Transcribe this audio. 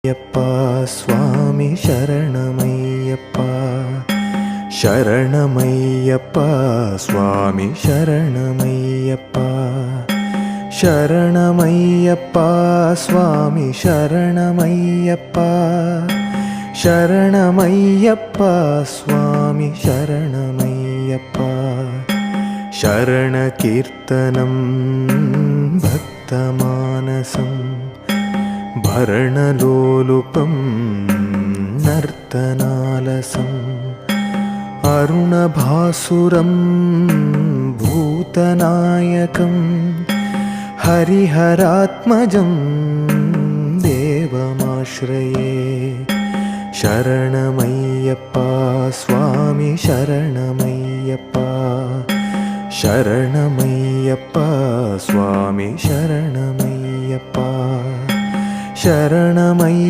ಯಪ್ಪ ಸ್ವಾಮಿ ಶರಣಮಯ್ಯಪ್ಪ ಶರಣಮಯ್ಯಪ್ಪ ಸ್ವಾಮಿ ಶರಣಮಯ್ಯಪ್ಪ ಶರಣಮಯ್ಯಪ್ಪ ಸ್ವಾಮಿ ಶರಣಮಯ್ಯಪ್ಪ ಶರಣಮಯ್ಯಪ್ಪ ಸ್ವಾಮಿ ಶರಣಮಯ್ಯಪ್ಪ ಶರಣಕೀರ್ತನಂ ಭಕ್ತಮಾನಸಂ ಭರಣಲೋಲುಪಂ ನರ್ತನಾಲಸಂ ಅರುಣಭಾಸುರಂ ಭೂತನಾಯಕಂ ಹರಿಹರಾತ್ಮಜಂ ದೇವಮಾಶ್ರಯೇ ಶರಣಮಯ್ಯಪ್ಪ ಸ್ವಾಮಿ ಶರಣಮಯ್ಯಪ್ಪ ಶರಣಮಯ್ಯಪ್ಪ ಸ್ವಾಮಿ ಶರಣಮಯ್ಯಪ್ಪ ಶರಣಮಯ್ಯ